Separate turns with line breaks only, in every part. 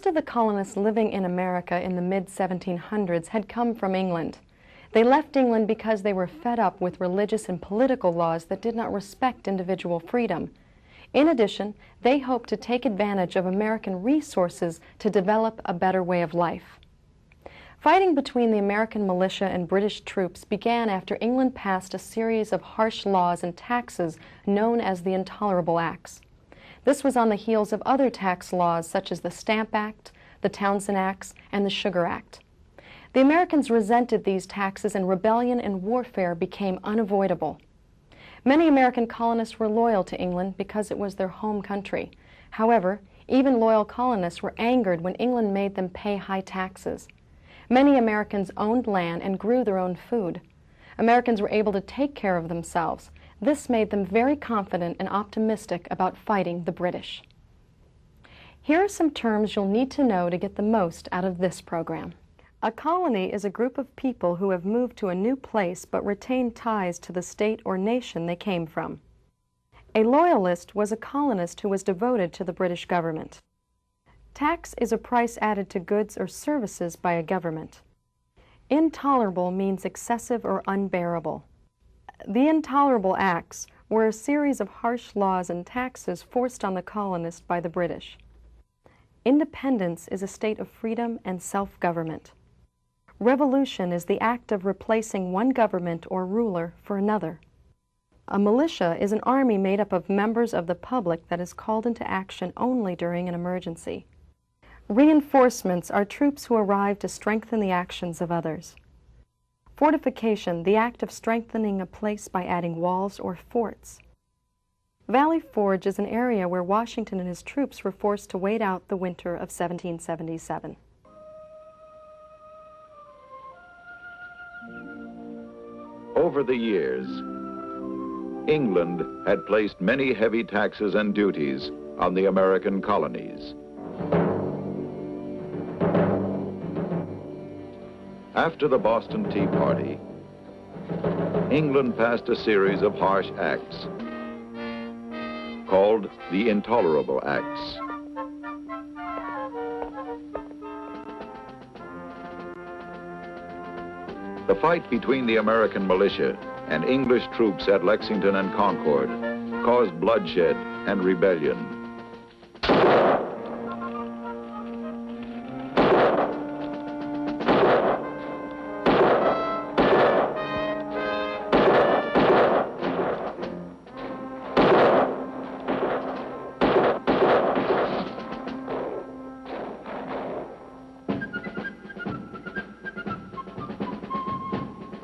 Most of the colonists living in America in the mid-1700s had come from England. They left England because they were fed up with religious and political laws that did not respect individual freedom. In addition, they hoped to take advantage of American resources to develop a better way of life. Fighting between the American militia and British troops began after England passed a series of harsh laws and taxes known as the Intolerable Acts. This was on the heels of other tax laws such as the Stamp Act, the Townshend Acts, and the Sugar Act. The Americans resented these taxes, and rebellion and warfare became unavoidable. Many American colonists were loyal to England because it was their home country. However, even loyal colonists were angered when England made them pay high taxes. Many Americans owned land and grew their own food. Americans were able to take care of themselves. This made them very confident and optimistic about fighting the British. Here are some terms you'll need to know to get the most out of this program. A colony is a group of people who have moved to a new place but retain ties to the state or nation they came from. A loyalist was a colonist who was devoted to the British government. Tax is a price added to goods or services by a government. Intolerable means excessive or unbearable. The Intolerable Acts were a series of harsh laws and taxes forced on the colonists by the British. Independence is a state of freedom and self-government. Revolution is the act of replacing one government or ruler for another. A militia is an army made up of members of the public that is called into action only during an emergency. Reinforcements are troops who arrive to strengthen the actions of others. Fortification, the act of strengthening a place by adding walls or forts. Valley Forge is an area where Washington and his troops were forced to wait out the winter of 1777.
Over the years, England had placed many heavy taxes and duties on the American colonies. After the Boston Tea Party, England passed a series of harsh acts called the Intolerable Acts. The fight between the American militia and English troops at Lexington and Concord caused bloodshed and rebellion.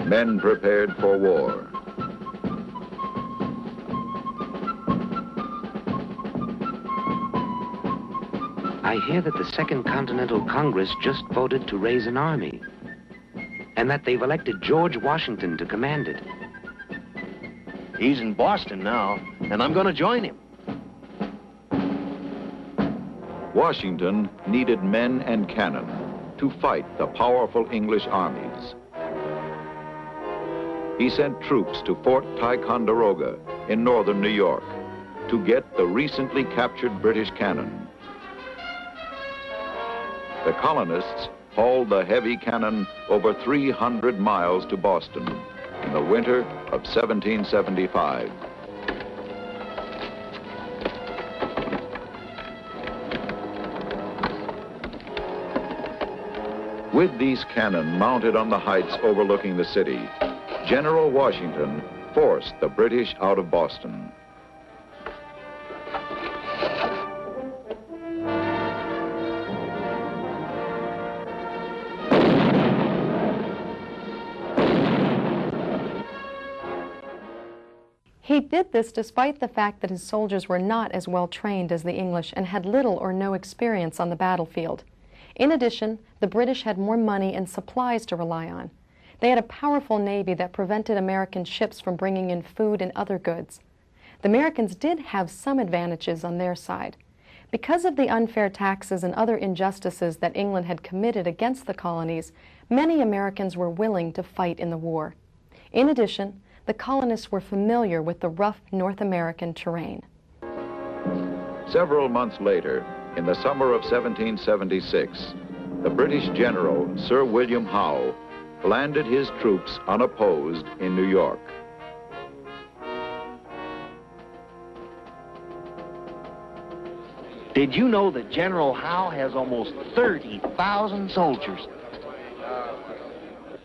Men prepared for war.
I hear that the Second Continental Congress just voted to raise an army, and that they've elected George Washington to command it.
He's in Boston now, and I'm going to join him.
Washington needed men and cannon to fight the powerful English armies. He sent troops to Fort Ticonderoga in northern New York to get the recently captured British cannon. The colonists hauled the heavy cannon over 300 miles to Boston in the winter of 1775. With these cannon mounted on the heights overlooking the city, General Washington forced the British out of Boston.
He did this despite the fact that his soldiers were not as well trained as the English and had little or no experience on the battlefield. In addition, the British had more money and supplies to rely on. They had a powerful navy that prevented American ships from bringing in food and other goods. The Americans did have some advantages on their side. Because of the unfair taxes and other injustices that England had committed against the colonies, many Americans were willing to fight in the war. In addition, the colonists were familiar with the rough North American terrain.
Several months later, in the summer of 1776, the British general, Sir William Howe, landed his troops unopposed in New York.
Did you know that General Howe has almost 30,000 soldiers?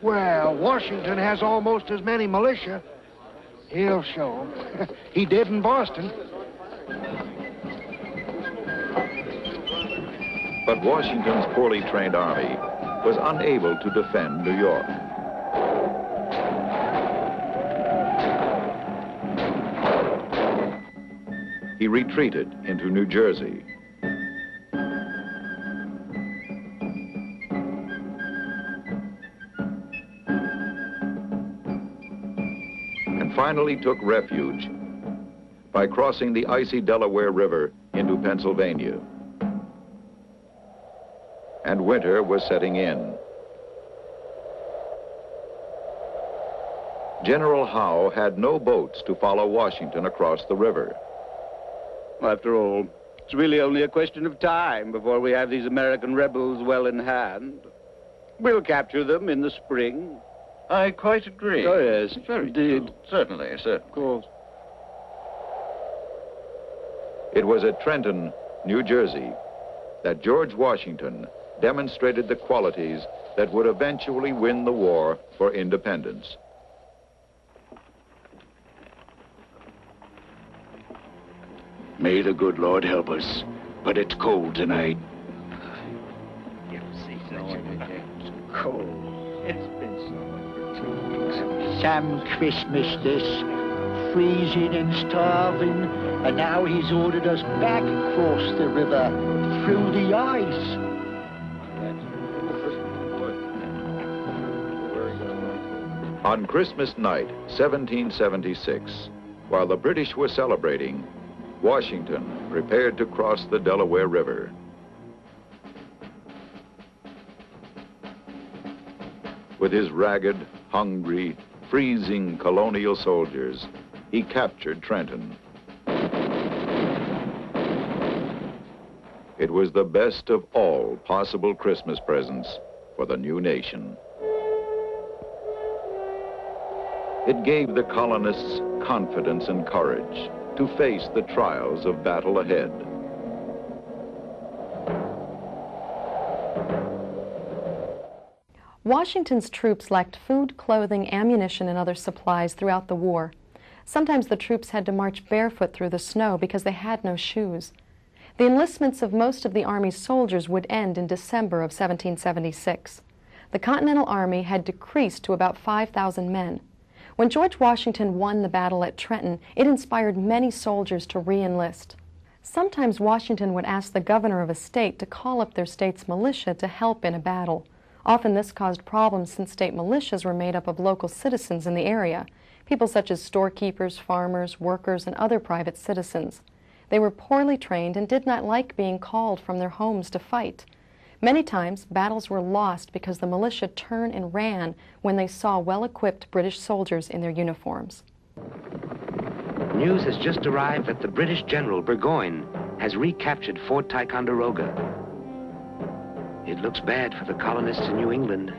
Well, Washington has almost as many militia. He'll show 'em. He did in Boston.
But Washington's poorly trained army was unable to defend New York. He retreated into New Jersey. And finally took refuge by crossing the icy Delaware River into Pennsylvania. And winter was setting in. General Howe had no boats to follow Washington across the river.
After all, it's really only a question of time before we have these American rebels well in hand. We'll capture them in the spring.
I quite agree.
Oh, yes,
Very
indeed.
true. Certainly, sir.
Of course.
It was at Trenton, New Jersey, that George Washington demonstrated the qualities that would eventually win the war for independence.
May the good Lord help us, but it's cold tonight.
Cold. It's been so for 2 weeks. Sam Christmas this, freezing and starving, and now he's ordered us back across the river through the ice.
On Christmas night, 1776, while the British were celebrating, Washington prepared to cross the Delaware River. With his ragged, hungry, freezing colonial soldiers, he captured Trenton. It was the best of all possible Christmas presents for the new nation. It gave the colonists confidence and courage to face the trials of battle ahead.
Washington's troops lacked food, clothing, ammunition, and other supplies throughout the war. Sometimes the troops had to march barefoot through the snow because they had no shoes. The enlistments of most of the Army's soldiers would end in December of 1776. The Continental Army had decreased to about 5,000 men. When George Washington won the battle at Trenton, it inspired many soldiers to re-enlist. Sometimes Washington would ask the governor of a state to call up their state's militia to help in a battle. Often this caused problems since state militias were made up of local citizens in the area, people such as storekeepers, farmers, workers, and other private citizens. They were poorly trained and did not like being called from their homes to fight. Many times, battles were lost because the militia turned and ran when they saw well-equipped British soldiers in their uniforms.
News has just arrived that the British General Burgoyne has recaptured Fort Ticonderoga. It looks bad for the colonists in New England.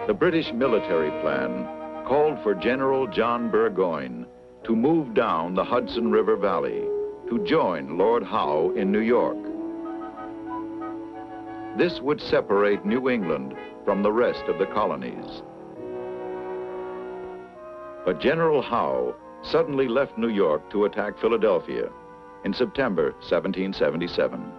The British military plan called for General John Burgoyne to move down the Hudson River Valley to join Lord Howe in New York. This would separate New England from the rest of the colonies. But General Howe suddenly left New York to attack Philadelphia in September 1777.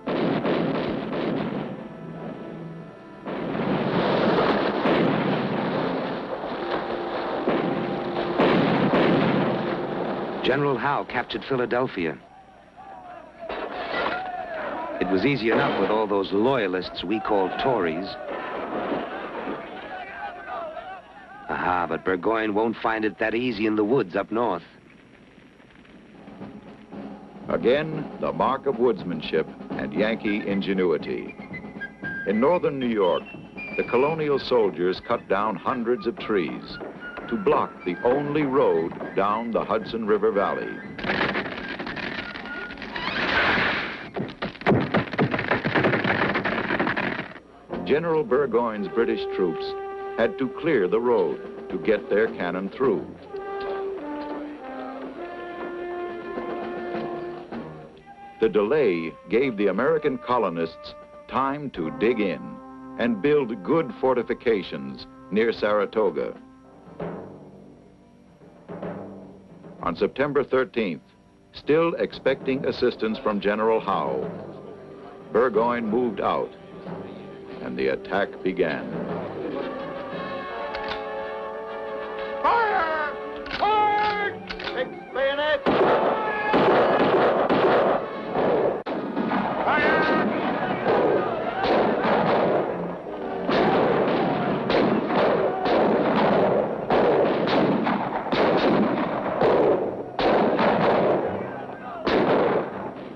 General Howe captured Philadelphia. It was easy enough with all those loyalists we called Tories. Aha, but Burgoyne won't find it that easy in the woods up north.
Again, the mark of woodsmanship and Yankee ingenuity. In northern New York, the colonial soldiers cut down hundreds of trees. to block the only road down the Hudson River Valley. General Burgoyne's British troops had to clear the road to get their cannon through. The delay gave the American colonists time to dig in and build good fortifications near Saratoga. On September 13th, still expecting assistance from General Howe, Burgoyne moved out and the attack began.
Fire! Fire! Fix bayonet!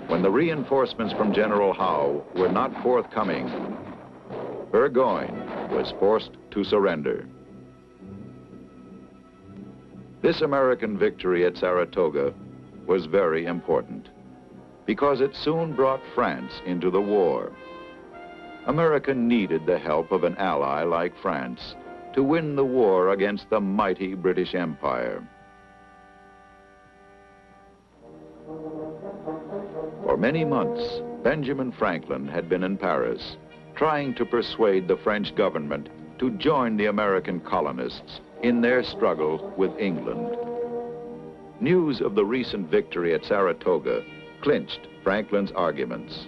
When the reinforcements from General Howe were not forthcoming, Burgoyne was forced to surrender. This American victory at Saratoga was very important because it soon brought France into the war. America needed the help of an ally like France to win the war against the mighty British Empire. For many months, Benjamin Franklin had been in Paris, trying to persuade the French government to join the American colonists in their struggle with England. News of the recent victory at Saratoga clinched Franklin's arguments.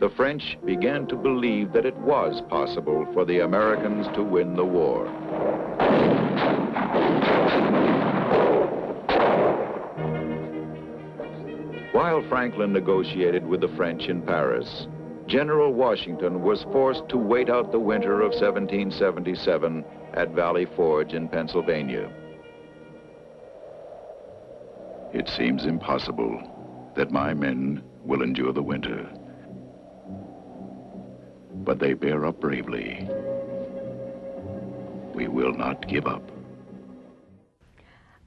The French began to believe that it was possible for the Americans to win the war. While Franklin negotiated with the French in Paris, General Washington was forced to wait out the winter of 1777 at Valley Forge in Pennsylvania.
It seems impossible that my men will endure the winter. But they bear up bravely. We will not give up.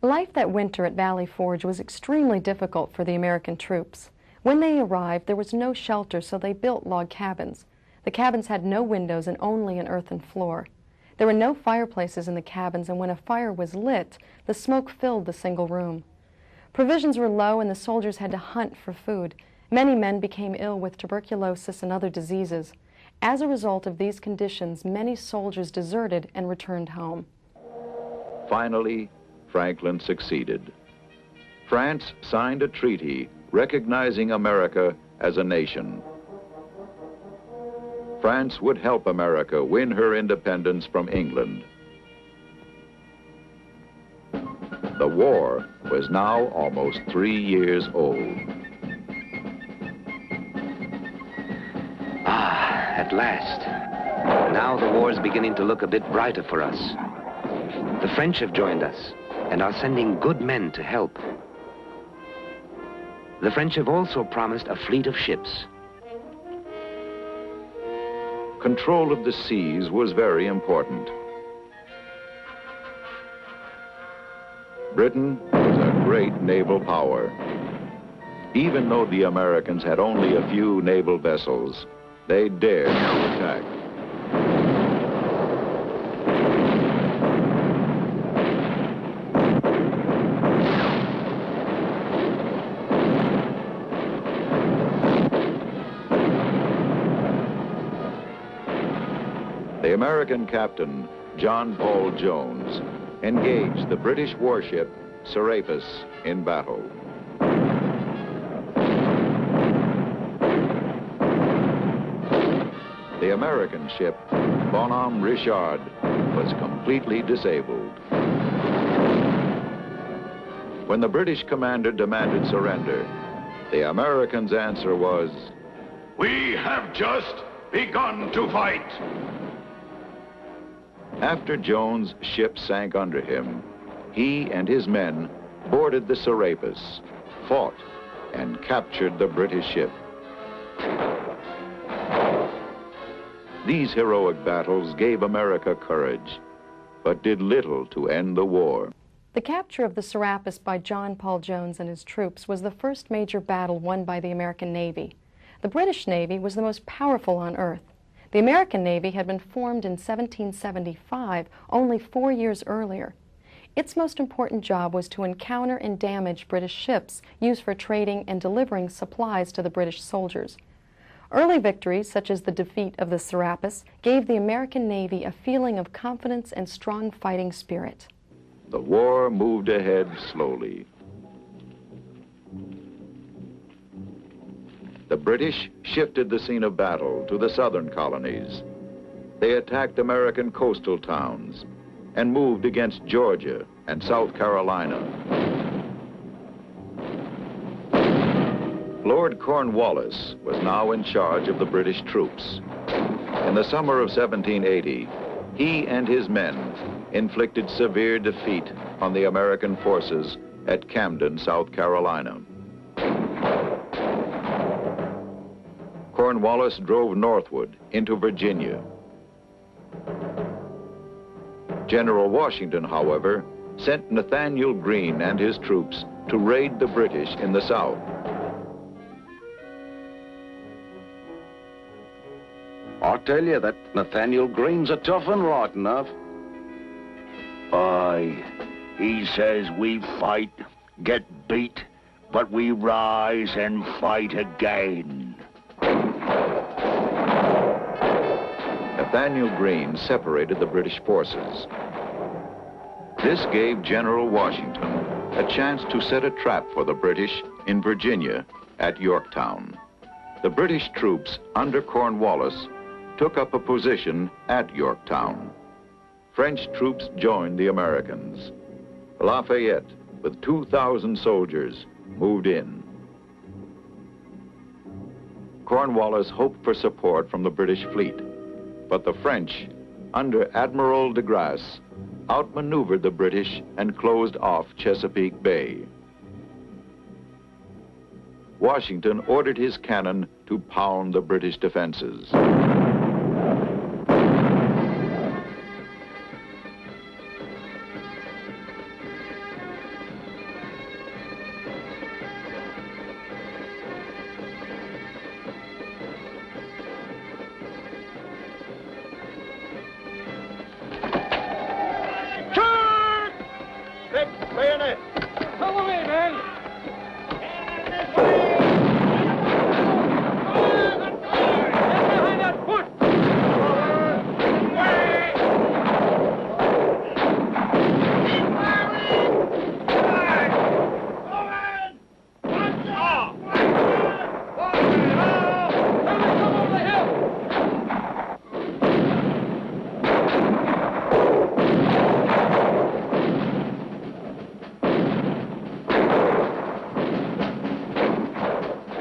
Life that winter at Valley Forge was extremely difficult for the American troops. When they arrived, there was no shelter, so they built log cabins. The cabins had no windows and only an earthen floor. There were no fireplaces in the cabins, and when a fire was lit, the smoke filled the single room. Provisions were low, and the soldiers had to hunt for food. Many men became ill with tuberculosis and other diseases. As a result of these conditions, many soldiers deserted and returned home.
Finally, Franklin succeeded. France signed a treaty recognizing America as a nation. France would help America win her independence from England. The war was now almost 3 years old.
Ah, at last. Now the war's beginning to look a bit brighter for us. The French have joined us and are sending good men to help. The French have also promised a fleet of ships.
Control of the seas was very important. Britain was a great naval power. Even though the Americans had only a few naval vessels, they dared to attack. The American captain, John Paul Jones, engaged the British warship Serapis in battle. The American ship, Bonhomme Richard, was completely disabled. When the British commander demanded surrender, the Americans' answer was,
We have just begun to fight.
After Jones' ship sank under him, he and his men boarded the Serapis, fought, and captured the British ship. These heroic battles gave America courage. but did little to end the war.
The capture of the Serapis by John Paul Jones and his troops was the first major battle won by the American Navy. The British Navy was the most powerful on Earth. The American Navy had been formed in 1775, only 4 years earlier. Its most important job was to encounter and damage British ships used for trading and delivering supplies to the British soldiers. Early victories, such as the defeat of the Serapis, gave the American Navy a feeling of confidence and strong fighting spirit.
The war moved ahead slowly. The British shifted the scene of battle to the southern colonies. They attacked American coastal towns and moved against Georgia and South Carolina. Lord Cornwallis was now in charge of the British troops. In the summer of 1780, he and his men inflicted severe defeat on the American forces at Camden, South Carolina. Cornwallis drove northward into Virginia. General Washington, however, sent Nathaniel Greene and his troops to raid the British in the South.
I tell you that Nathaniel Greene's a tough one, right enough.
Aye, he says we fight, get beat, but we rise and fight again.
Nathaniel Greene separated the British forces. This gave General Washington a chance to set a trap for the British in Virginia at Yorktown. The British troops under Cornwallis took up a position at Yorktown. French troops joined the Americans. Lafayette, with 2,000 soldiers, moved in. Cornwallis hoped for support from the British fleet, but the French, under Admiral de Grasse, outmaneuvered the British and closed off Chesapeake Bay. Washington ordered his cannon to pound the British defenses.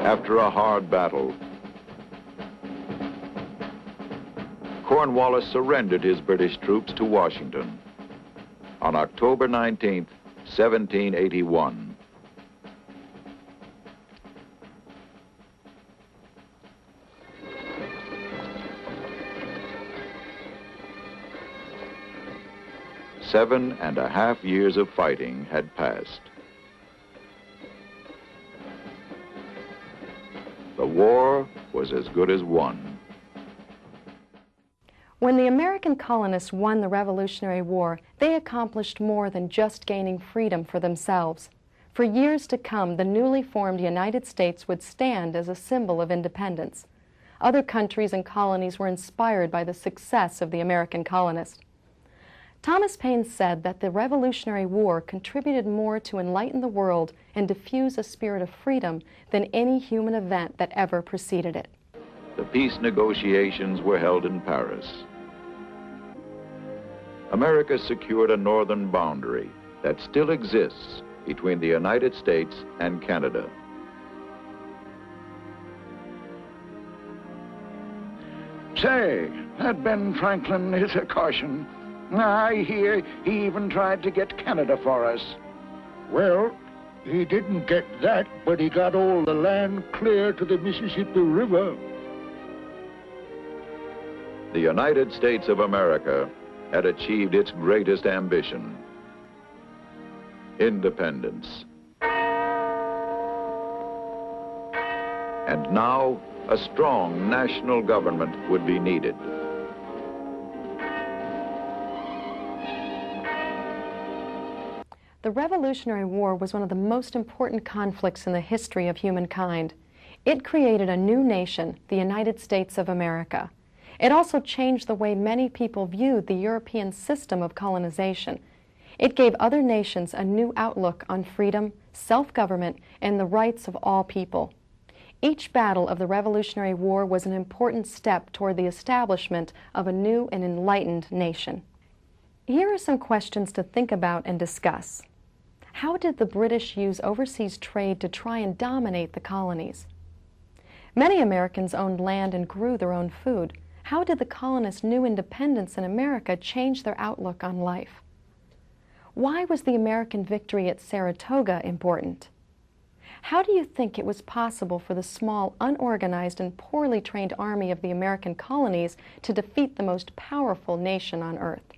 After a hard battle, Cornwallis surrendered his British troops to Washington on October 19th, 1781. Seven and a half years of fighting had passed. The war was as good as won.
When the American colonists won the Revolutionary War, they accomplished more than just gaining freedom for themselves. For years to come, the newly formed United States would stand as a symbol of independence. Other countries and colonies were inspired by the success of the American colonists. Thomas Paine said that the Revolutionary War contributed more to enlighten the world and diffuse a spirit of freedom than any human event that ever preceded it.
The peace negotiations were held in Paris. America secured a northern boundary that still exists between the United States and Canada.
Say, that Ben Franklin is a caution. I hear he even tried to get Canada for us. Well, he didn't get that, but he got all the land clear to the Mississippi River.
The United States of America had achieved its greatest ambition: independence. And now, a strong national government would be needed.
The Revolutionary War was one of the most important conflicts in the history of humankind. It created a new nation, the United States of America. It also changed the way many people viewed the European system of colonization. It gave other nations a new outlook on freedom, self-government, and the rights of all people. Each battle of the Revolutionary War was an important step toward the establishment of a new and enlightened nation. Here are some questions to think about and discuss. How did the British use overseas trade to try and dominate the colonies? Many Americans owned land and grew their own food. How did the colonists' new independence in America change their outlook on life? Why was the American victory at Saratoga important? How do you think it was possible for the small, unorganized, and poorly trained army of the American colonies to defeat the most powerful nation on earth?